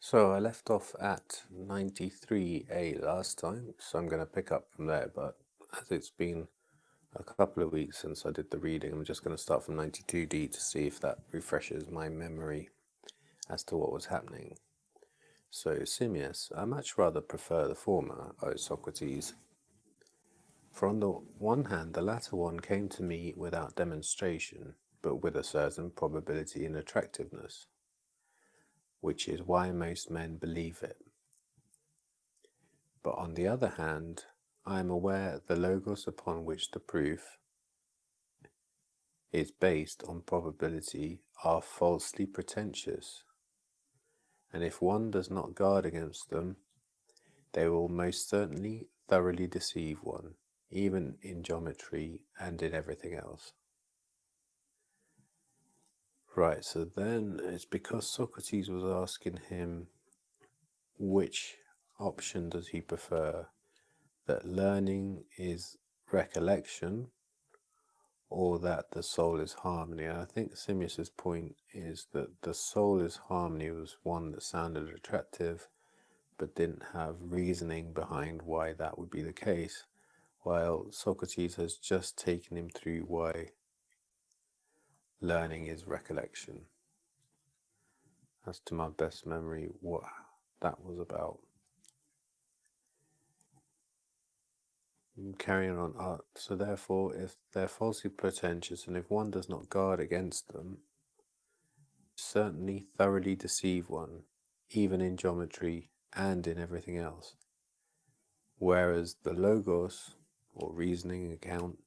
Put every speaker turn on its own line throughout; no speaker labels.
So I left off at 93A last time, so I'm going to pick up from there, but as it's been a couple of weeks since I did the reading, I'm just going to start from 92D to see if that refreshes my memory as to what was happening. So, Simmias, I much rather prefer the former, O Socrates. For on the one hand, the latter one came to me without demonstration, but with a certain probability and attractiveness, which is why most men believe it. But on the other hand, I am aware the logos upon which the proof is based on probability are falsely pretentious, and if one does not guard against them, they will most certainly thoroughly deceive one, even in geometry and in everything else. Right, so then it's because Socrates was asking him which option does he prefer, that learning is recollection or that the soul is harmony. And I think Simmias's point is that the soul is harmony was one that sounded attractive but didn't have reasoning behind why that would be the case, while Socrates has just taken him through why learning is recollection. That's to my best memory what that was about. Carrying on up. So therefore, if they're falsely pretentious and if one does not guard against them, certainly thoroughly deceive one, even in geometry and in everything else. Whereas the logos, or reasoning account,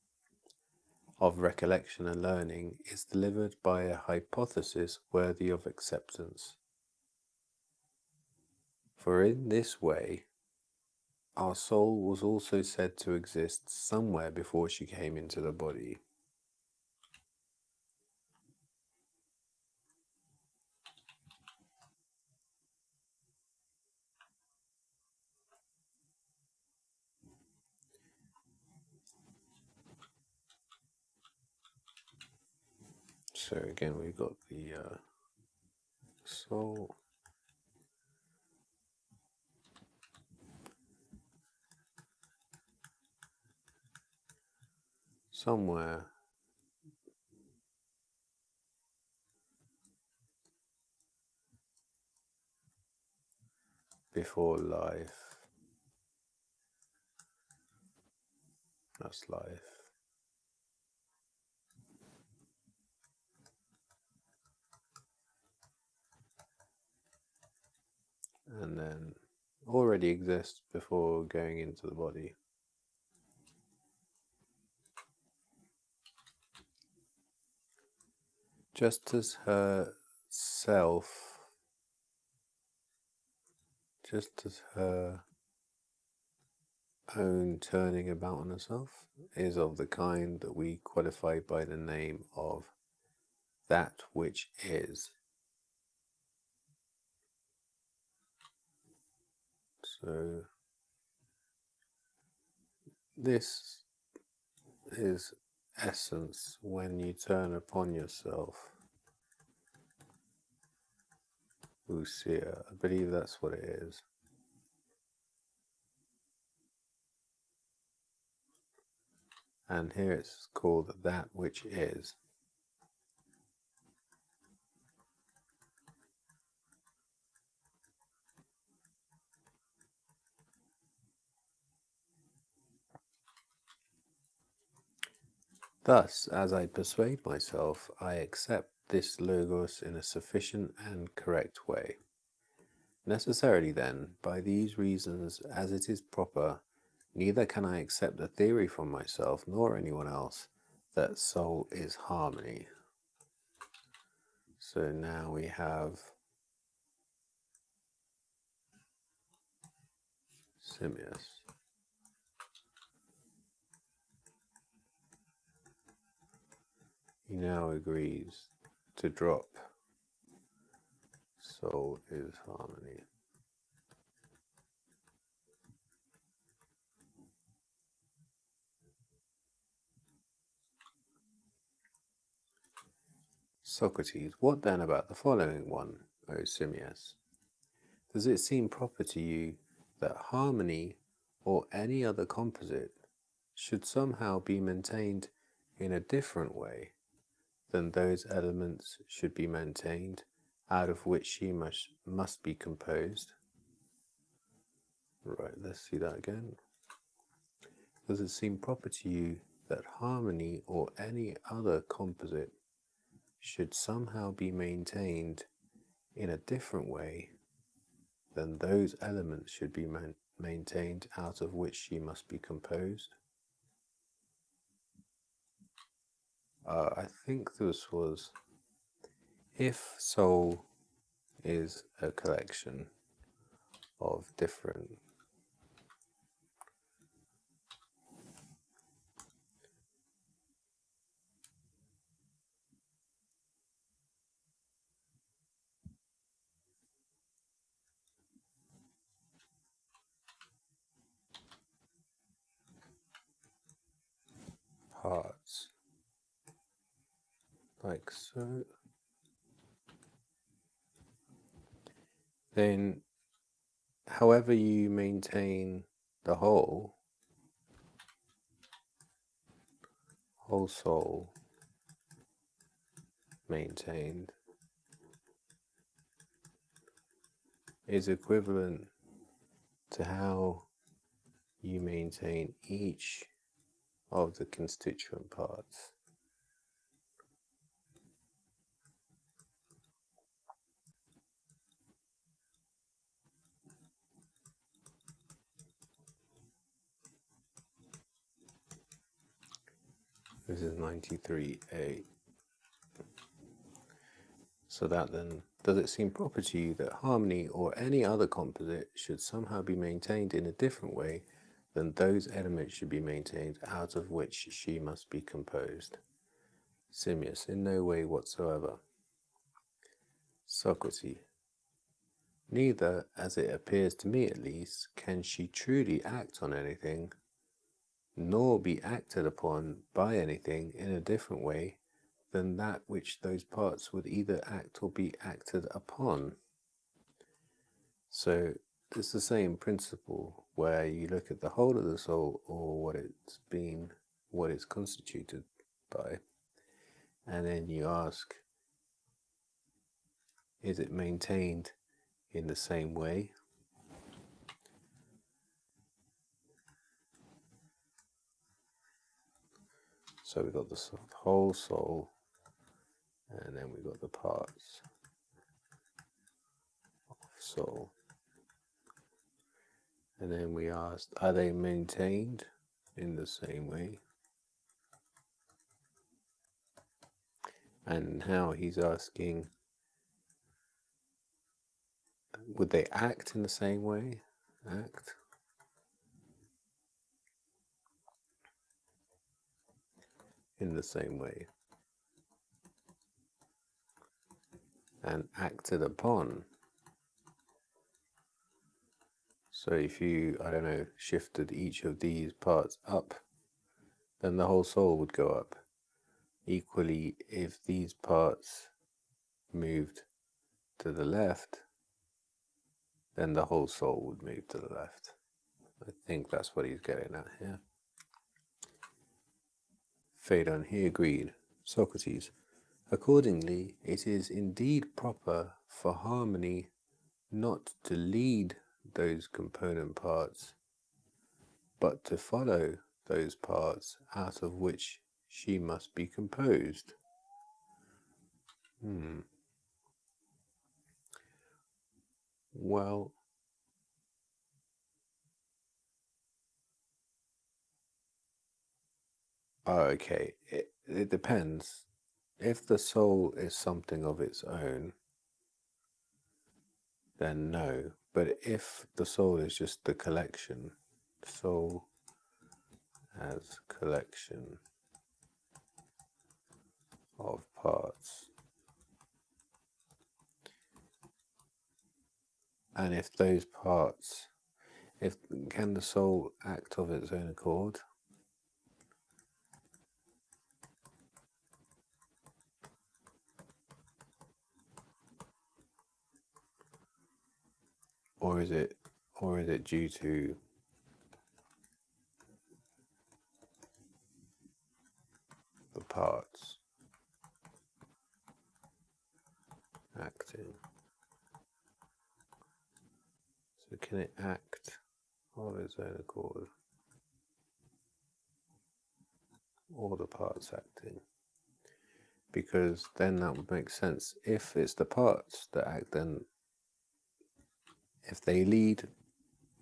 of recollection and learning is delivered by a hypothesis worthy of acceptance. For in this way, our soul was also said to exist somewhere before she came into the body. So again, we've got the soul somewhere before life. That's life. And then already exists before going into the body. Just as her own turning about on herself is of the kind that we qualify by the name of that which is. So this is essence when you turn upon yourself. Usia, I believe that's what it is. And here it's called that which is. Thus, as I persuade myself, I accept this logos in a sufficient and correct way. Necessarily then, by these reasons, as it is proper, neither can I accept a theory from myself nor anyone else that soul is harmony. So now we have Simmias. He now agrees to drop soul is harmony. Socrates, what then about the following one, O Simmias? Does it seem proper to you that harmony or any other composite should somehow be maintained in a different way than those elements should be maintained out of which she must be composed? Right, let's see that again. Does it seem proper to you that harmony or any other composite should somehow be maintained in a different way than those elements should be maintained out of which she must be composed? I think this was, if soul is a collection of different parts, like so, then however you maintain the whole soul maintained is equivalent to how you maintain each of the constituent parts. This is 93A. So that then, does it seem proper to you that harmony or any other composite should somehow be maintained in a different way than those elements should be maintained out of which she must be composed? Simmias, in no way whatsoever. Socrates, neither, as it appears to me at least, can she truly act on anything, nor be acted upon by anything in a different way than that which those parts would either act or be acted upon. So it's the same principle where you look at the whole of the soul, or what it's constituted by, and then you ask, is it maintained in the same way? So we've got the whole soul, and then we've got the parts of soul. And then we asked, are they maintained in the same way? And now he's asking, would they act in the same way? Act in the same way. And acted upon. So if you, I don't know, shifted each of these parts up, then the whole soul would go up. Equally, if these parts moved to the left, then the whole soul would move to the left. I think that's what he's getting at here. Phaedo, he agreed. Socrates, accordingly, it is indeed proper for harmony not to lead those component parts, but to follow those parts out of which she must be composed. Well, okay, it depends. If the soul is something of its own, then no. But if the soul is just the collection, soul as collection of parts, and if those parts, can the soul act of its own accord? or is it due to the parts acting? So can it act of its own accord, or the parts acting? Because then that would make sense. If it's the parts that act, then if they lead,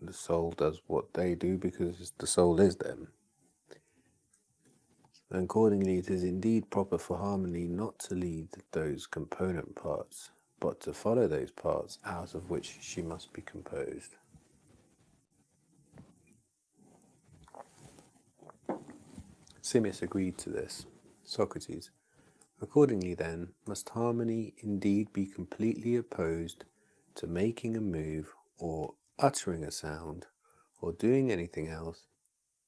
the soul does what they do because the soul is them. And accordingly, it is indeed proper for harmony not to lead those component parts, but to follow those parts out of which she must be composed. Simmias agreed to this. Socrates. Accordingly, then, must harmony indeed be completely opposed to making a move, or uttering a sound, or doing anything else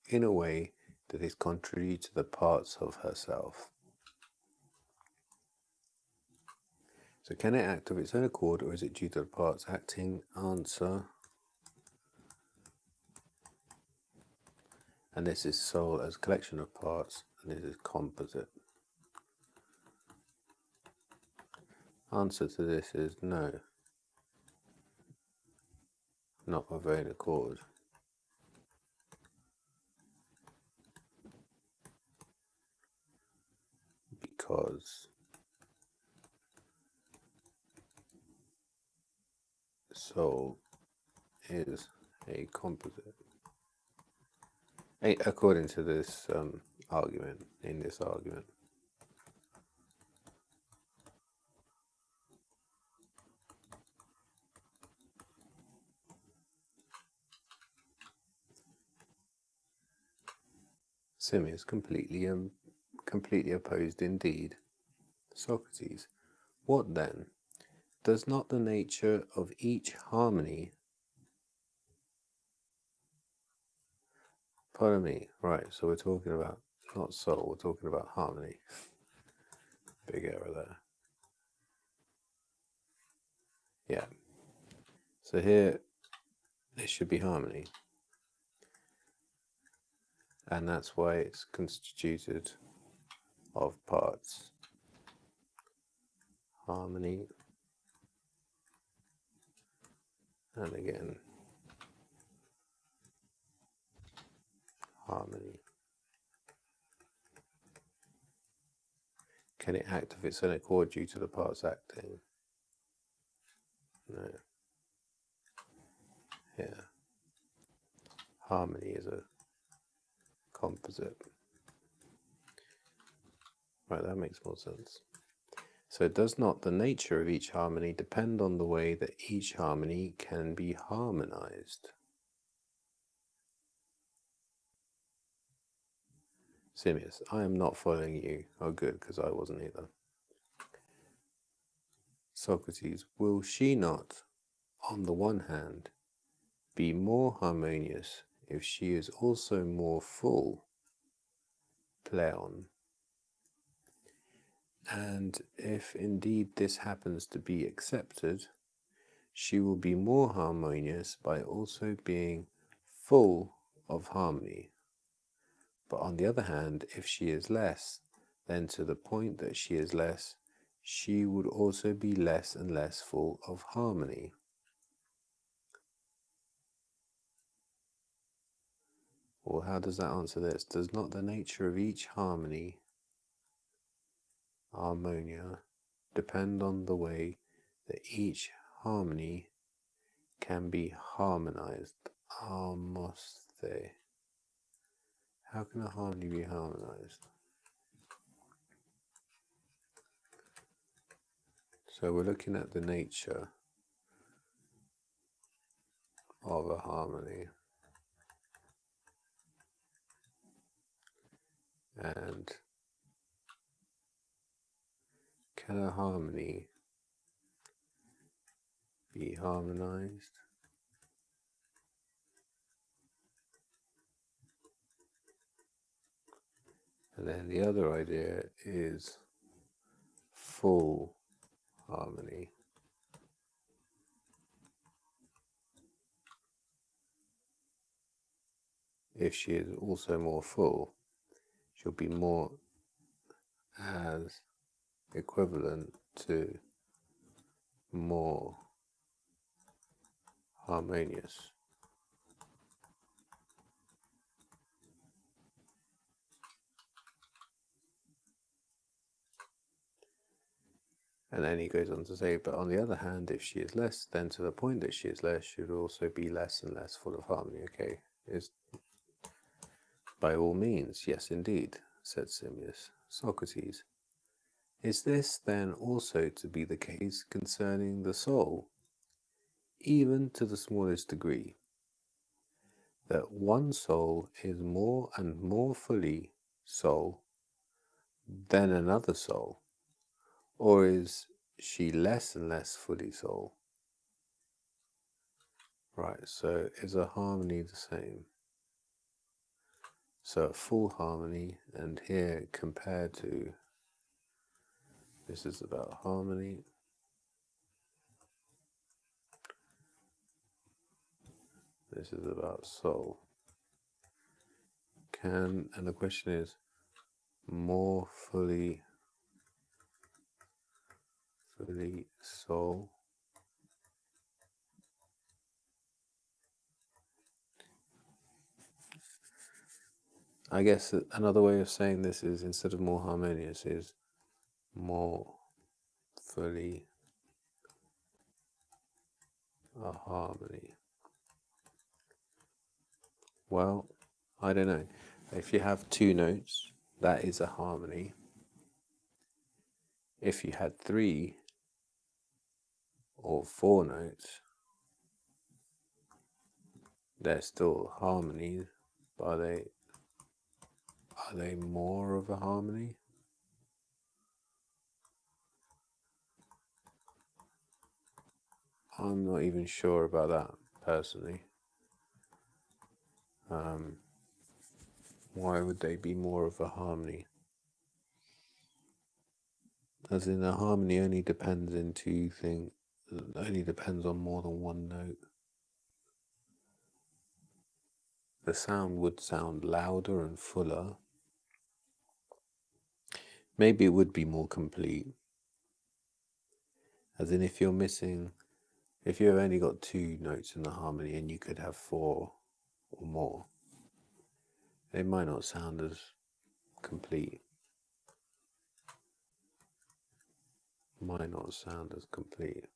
in a way that is contrary to the parts of herself. So can it act of its own accord, or is it due to the parts acting? Answer. And this is soul as a collection of parts, and this is composite. Answer to this is no, not of own accord. Because soul is a composite. According to this argument, in this argument. Simmias completely opposed indeed. Socrates. What then? Does not the nature of each harmony... Pardon me, right, so we're talking about not soul, we're talking about harmony. Big error there. Yeah. So here, it should be harmony. And that's why it's constituted of parts. Harmony. And again, harmony. Can it act of its own accord due to the parts acting? No. Yeah. Harmony is a composite. Right, that makes more sense. So does not the nature of each harmony depend on the way that each harmony can be harmonized? Simmias, I am not following you. Oh good, because I wasn't either. Socrates, will she not, on the one hand, be more harmonious if she is also more full, pleon? And if indeed this happens to be accepted, she will be more harmonious by also being full of harmony. But on the other hand, if she is less, then to the point that she is less, she would also be less and less full of harmony. Well, how does that answer this? Does not the nature of each harmony, harmonia, depend on the way that each harmony can be harmonized? Armosthe. How can a harmony be harmonized? So we're looking at the nature of a harmony. And can a harmony be harmonized? And then the other idea is full harmony. if she is also more full, she'll be more as equivalent to more harmonious. And then he goes on to say, but on the other hand, if she is less, then to the point that she is less, she would also be less and less full of harmony. Okay, is by all means, yes indeed, said Simmias. Socrates, is this then also to be the case concerning the soul, even to the smallest degree, that one soul is more and more fully soul than another soul, or is she less and less fully soul? Right, so is a harmony the same? So a full harmony, and here compared to, this is about harmony, this is about soul. And the question is, more fully soul? I guess another way of saying this is, instead of more harmonious, is more fully a harmony. Well, I don't know. If you have two notes, that is a harmony. If you had 3 or 4 notes, they're still harmonies, but are they more of a harmony? I'm not even sure about that, personally. Why would they be more of a harmony? As in, a harmony only depends only depends on more than one note. The sound would sound louder and fuller. Maybe it would be more complete. As in, if you've only got 2 notes in the harmony and you could have 4 or more, it might not sound as complete. Might not sound as complete.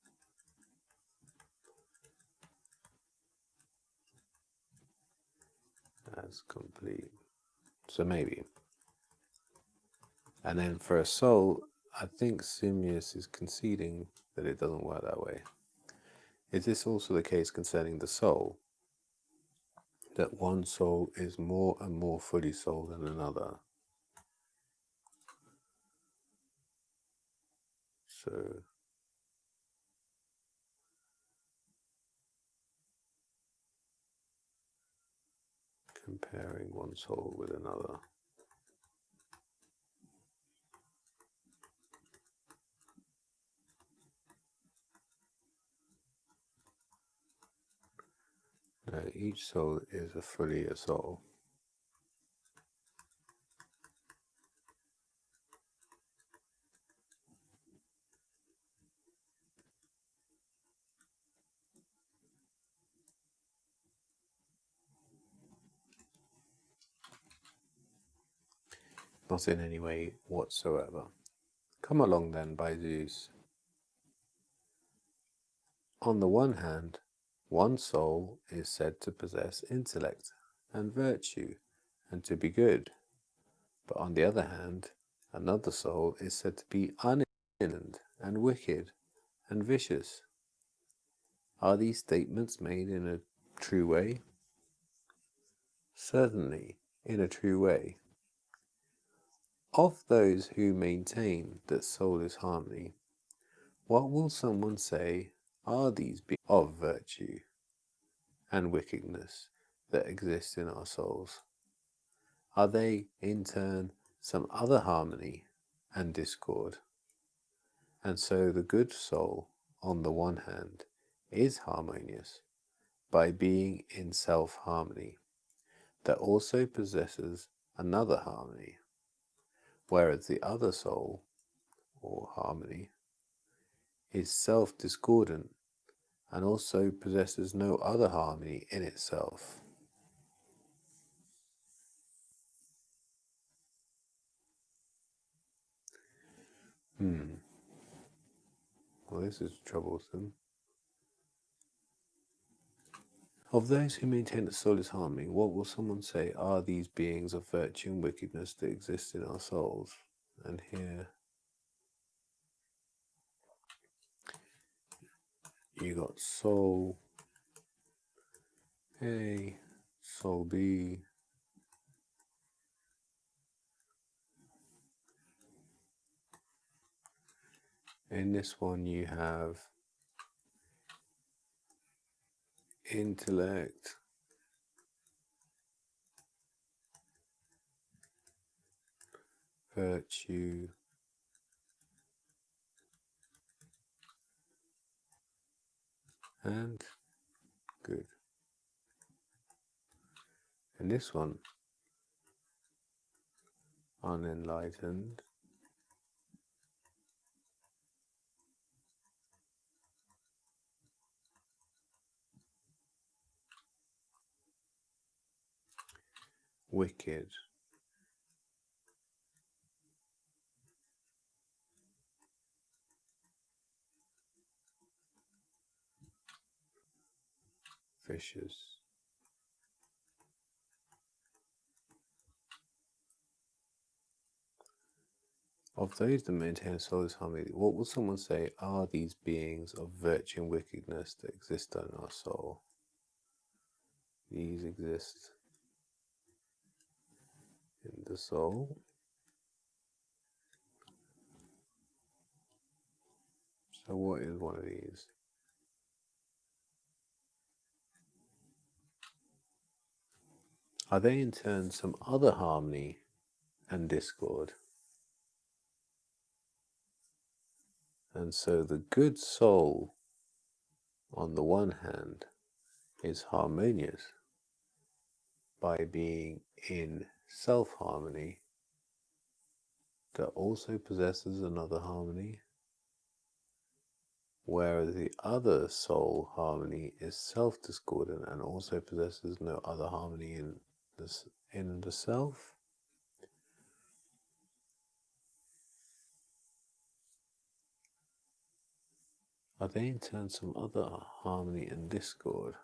So maybe. And then for a soul, I think Simmias is conceding that it doesn't work that way. Is this also the case concerning the soul? That one soul is more and more fully soul than another? So comparing one soul with another. No, each soul is fully a soul. Not in any way whatsoever. Come along then, by Zeus. On the one hand, one soul is said to possess intellect and virtue and to be good, but on the other hand, another soul is said to be unintelligent and wicked and vicious. Are these statements made in a true way? Certainly, in a true way. Of those who maintain that soul is harmony, what will someone say are these beings of virtue and wickedness that exist in our souls? Are they, in turn, some other harmony and discord? And so the good soul, on the one hand, is harmonious by being in self-harmony, that also possesses another harmony, whereas the other soul, or harmony, is self-discordant and also possesses no other harmony in itself. Well, this is troublesome. Of those who maintain that soul is harmony, what will someone say are these beings of virtue and wickedness that exist in our souls? And here you got soul A, soul B, in this one you have intellect, virtue, and good. And this one, unenlightened, wicked, vicious. Of those that maintain a soul is harmony, what will someone say are these beings of virtue and wickedness that exist in our soul? These exist in the soul. So what is one of these? Are they in turn some other harmony and discord? And so the good soul, on the one hand, is harmonious by being in self-harmony that also possesses another harmony, whereas the other soul harmony is self-discordant and also possesses no other harmony in the self. Are they in turn some other harmony and discord?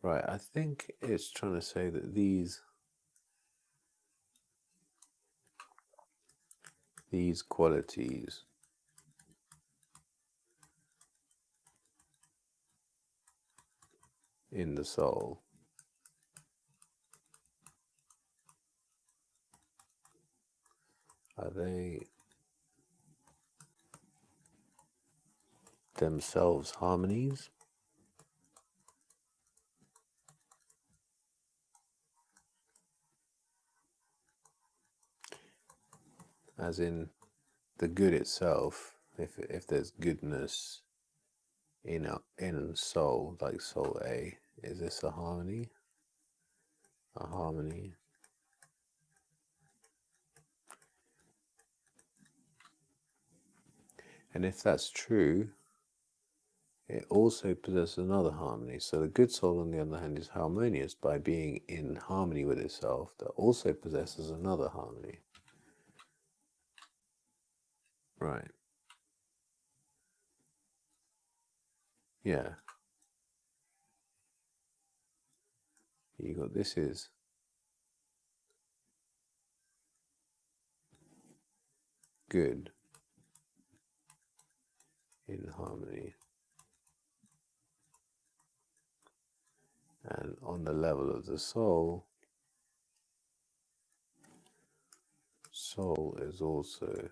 Right, I think it's trying to say that these qualities in the soul are they themselves harmonies? As in the good itself, if there's goodness in soul, like soul A, is this a harmony? A harmony. And if that's true, it also possesses another harmony. So the good soul, on the other hand, is harmonious by being in harmony with itself that also possesses another harmony. Right. Yeah. You got this is good in harmony. And on the level of the soul, soul is also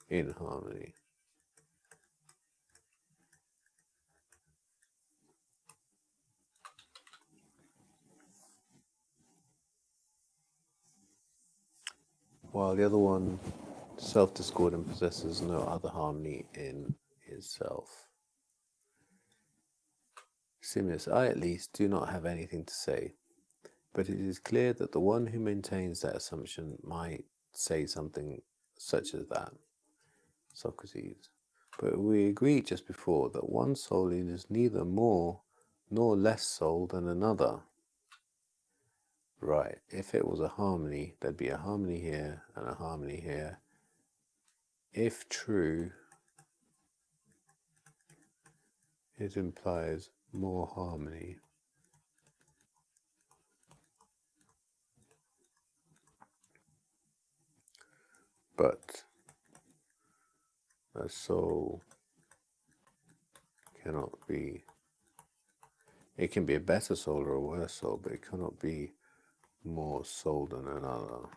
in harmony. While the other one, self-discordant, possesses no other harmony in itself. Simmias, I at least do not have anything to say, but it is clear that the one who maintains that assumption might say something such as that. Socrates. But we agreed just before that one soul is neither more nor less soul than another. Right, if it was a harmony, there'd be a harmony here and a harmony here. If true, it implies more harmony. But a soul cannot be, it can be a better soul or a worse soul, but it cannot be more soul than another.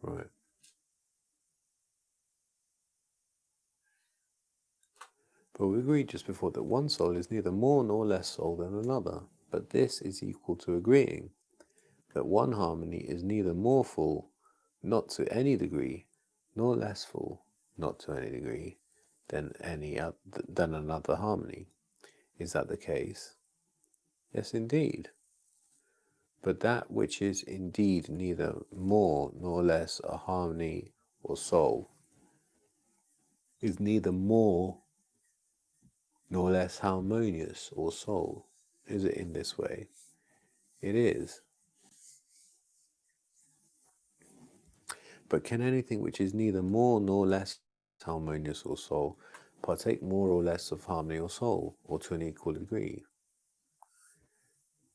Right. But we agreed just before that one soul is neither more nor less soul than another, but this is equal to agreeing that one harmony is neither more full, not to any degree, nor less full, not to any degree, than another harmony. Is that the case? Yes, indeed. But that which is indeed neither more nor less a harmony or soul is neither more nor less harmonious or soul. Is it in this way? It is. But can anything which is neither more nor less harmonious or soul partake more or less of harmony or soul, or to an equal degree?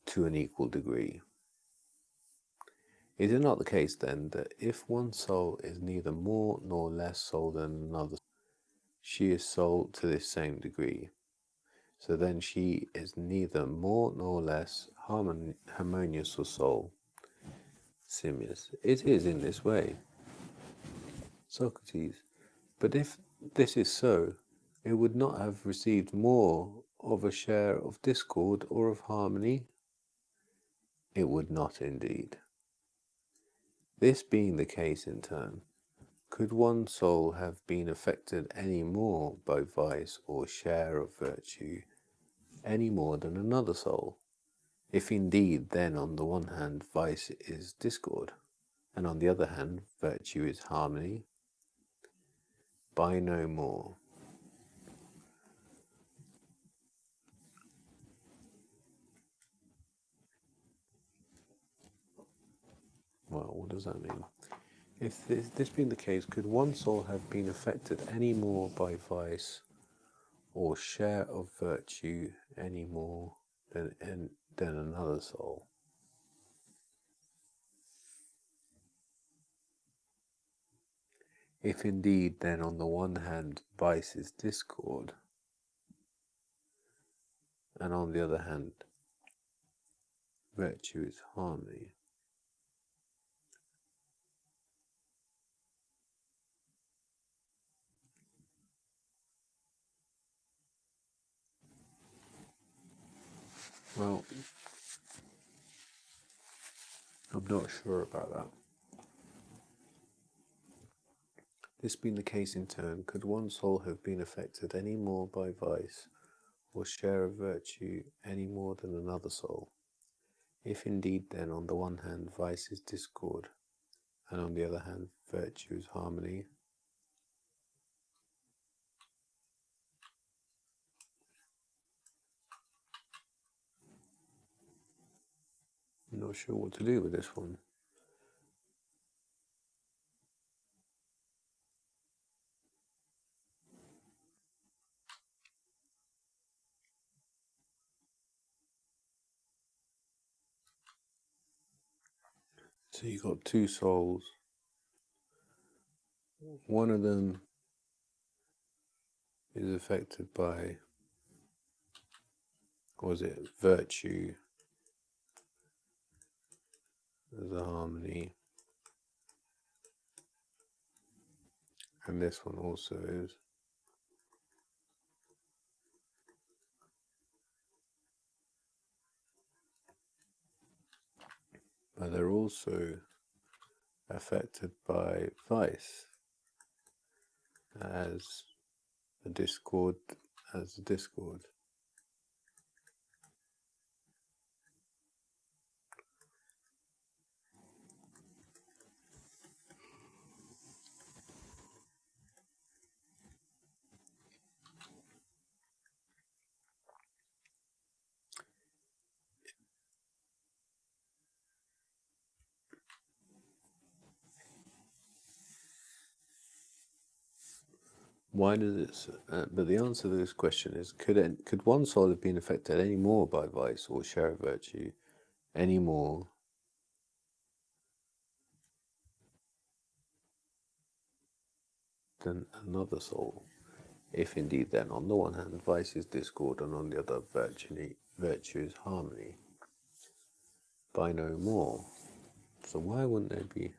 To an equal degree. Is it not the case then that if one soul is neither more nor less soul than another, she is soul to this same degree? So then she is neither more nor less harmonious or soul. Simmias. It is in this way. Socrates. But if this is so, it would not have received more of a share of discord or of harmony? It would not indeed. This being the case in turn, could one soul have been affected any more by vice or share of virtue any more than another soul? If indeed then on the one hand vice is discord, and on the other hand virtue is harmony? By no more. Well, what does that mean? If this being the case, could one soul have been affected any more by vice or share of virtue any more than another soul? If indeed then on the one hand vice is discord, and on the other hand virtue is harmony, well, I'm not sure about that. This being the case in turn, could one soul have been affected any more by vice or share of virtue any more than another soul? If indeed then on the one hand vice is discord, and on the other hand virtue is harmony? I'm not sure what to do with this one. So you've got two souls. One of them is affected by, was it virtue as a harmony, and this one also is. but they're also affected by vice as a discord, as a discord. Why does it? But the answer to this question is: could one soul have been affected any more by vice or share of virtue, any more than another soul? If indeed, then on the one hand, vice is discord, and on the other, virtue is harmony. By no more. So why wouldn't there be?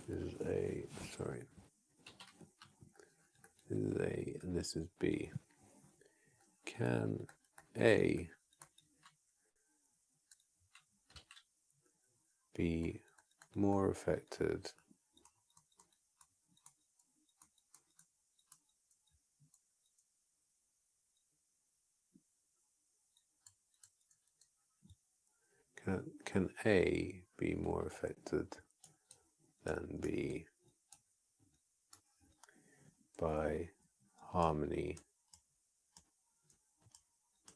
This is A. Sorry. This is A, and this is B. Can A be more affected can A be more affected than B by harmony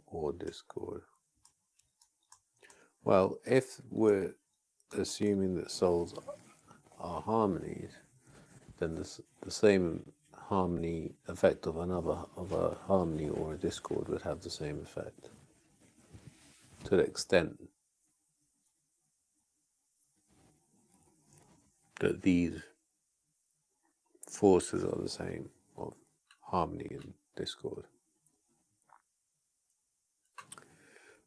or discord? Well, if we're assuming that souls are harmonies, then the same harmony effect of a harmony or a discord would have the same effect to the extent that these forces are the same of harmony and discord.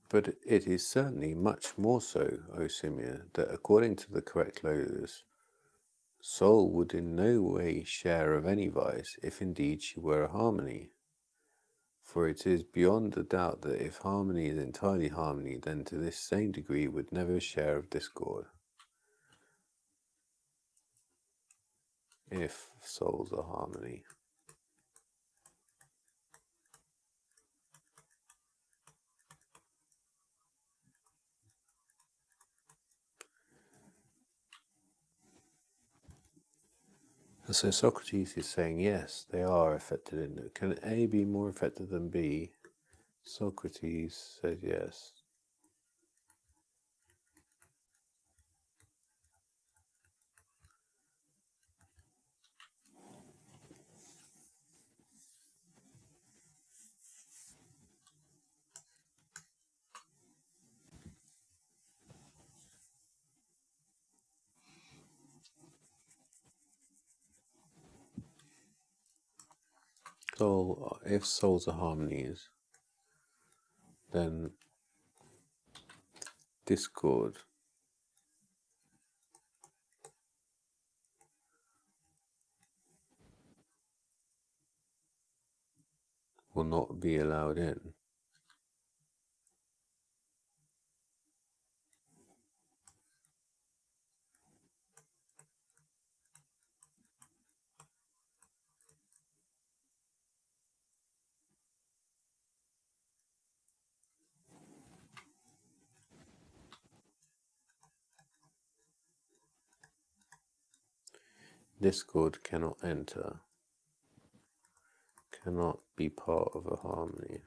But it is certainly much more so, O Simia, that according to the correct logos, soul would in no way share of any vice if indeed she were a harmony. For it is beyond a doubt that if harmony is entirely harmony, then to this same degree would never share of discord. If souls are harmony. And so Socrates is saying, yes, they are affected in it. Can A be more affected than B? Socrates said yes. So if souls are harmonies, then discord will not be allowed in. Discord cannot enter, cannot be part of a harmony.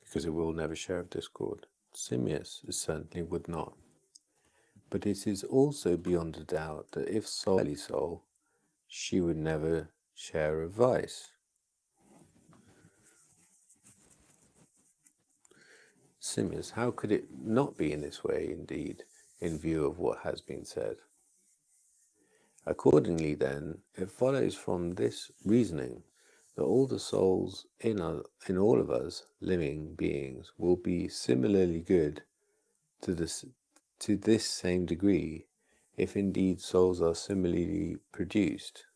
Because it will never share of discord. Simius certainly would not. But it is also beyond a doubt that if soul, she would never share of vice. Simius, how could it not be in this way indeed? in view of what has been said. Accordingly, then, it follows from this reasoning that all the souls in all of us living beings will be similarly good to this same degree, if indeed souls are similarly produced.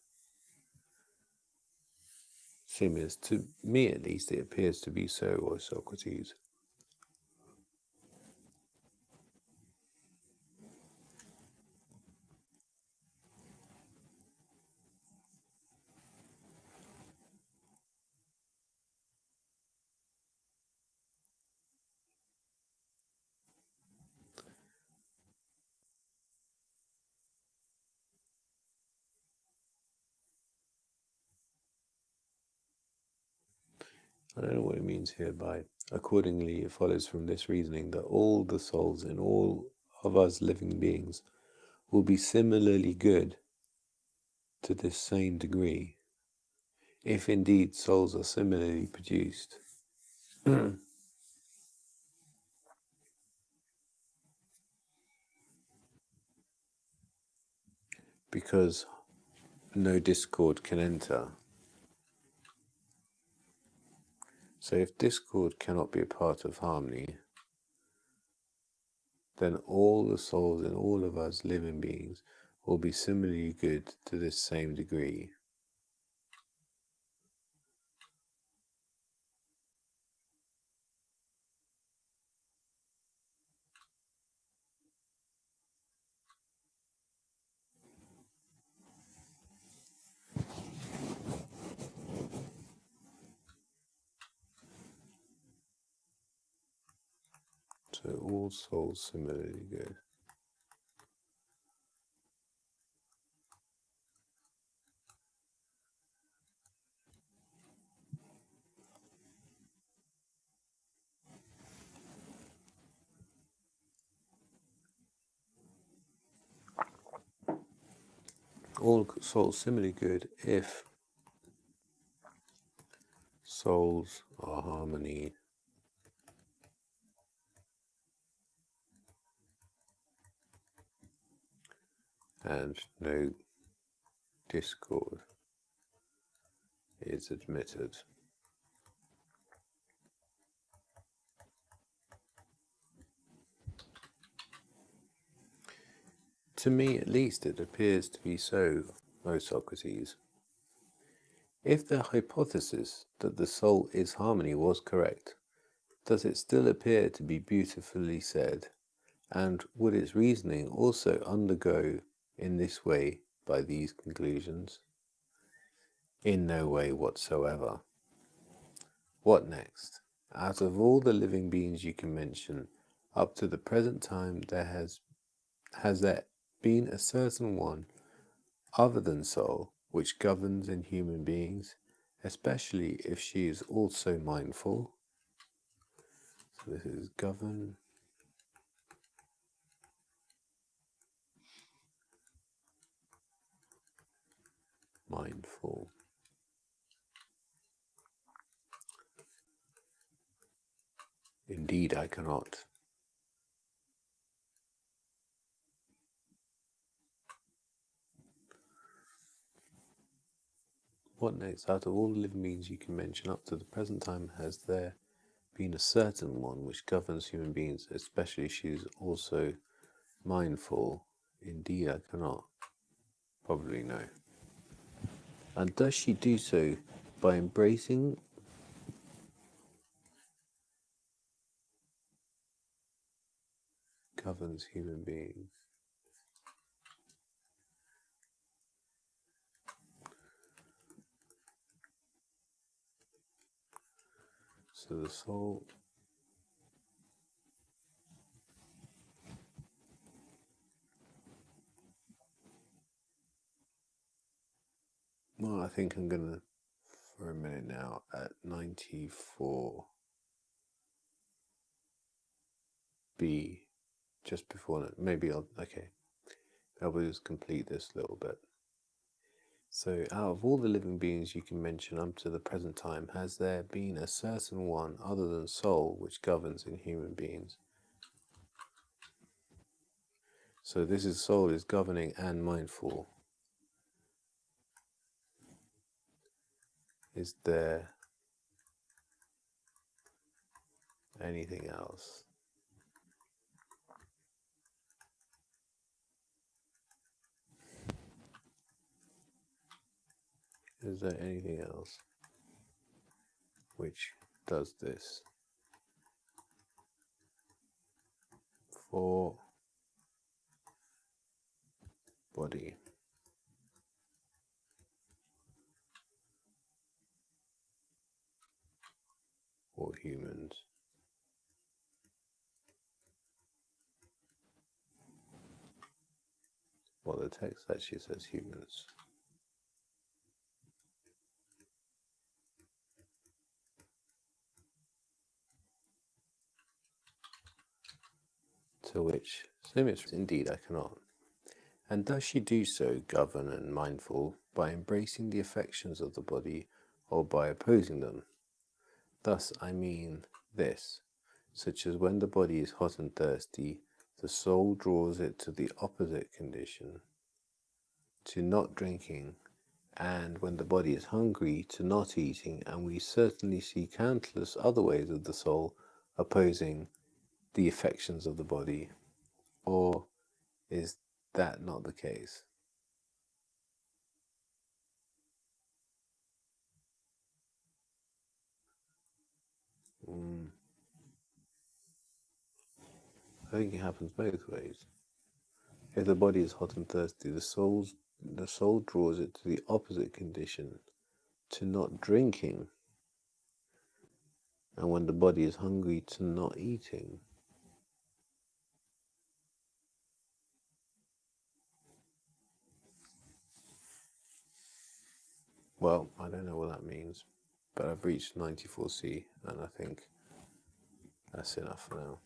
Seems to me, at least, it appears to be so, O Socrates. I don't know what it means here by accordingly it follows from this reasoning that all the souls in all of us living beings will be similarly good to this same degree, if indeed souls are similarly produced. Because no discord can enter. So if discord cannot be a part of harmony, then all the souls in all of us living beings will be similarly good to this same degree. So all souls similarly good. All souls similarly good if souls are harmony and no discord is admitted. To me, at least, it appears to be so, O Socrates. If the hypothesis that the soul is harmony was correct, does it still appear to be beautifully said? And would its reasoning also undergo in this way by these conclusions? In no way whatsoever. What next? Out of all the living beings you can mention, up to the present time has there been a certain one other than soul which governs in human beings, especially if she is also mindful? So this is govern, mindful. Indeed, I cannot. What next? Out of all the living beings you can mention up to the present time, has there been a certain one which governs human beings, especially she is also mindful? Indeed, I cannot. Probably no. And does she do so by embracing governs human beings? So the soul, well, I think I'm going to, for a minute now, at 94B, just before that, maybe I'll just complete this little bit. So, out of all the living beings you can mention up to the present time, has there been a certain one other than soul which governs in human beings? So this is soul is governing and mindful. Is there anything else? Is there anything else which does this for body? Or humans? Well, the text actually says humans. To which Simius, indeed I cannot. And does she do so, govern and mindful, by embracing the affections of the body, or by opposing them? Thus I mean this, such as when the body is hot and thirsty, the soul draws it to the opposite condition, to not drinking, and when the body is hungry, to not eating, and we certainly see countless other ways of the soul opposing the affections of the body. Or is that not the case? I think it happens both ways. If the body is hot and thirsty, the soul draws it to the opposite condition, to not drinking, and when the body is hungry, to not eating. Well, I don't know what that means, but I've reached 94C, and I think that's enough for now.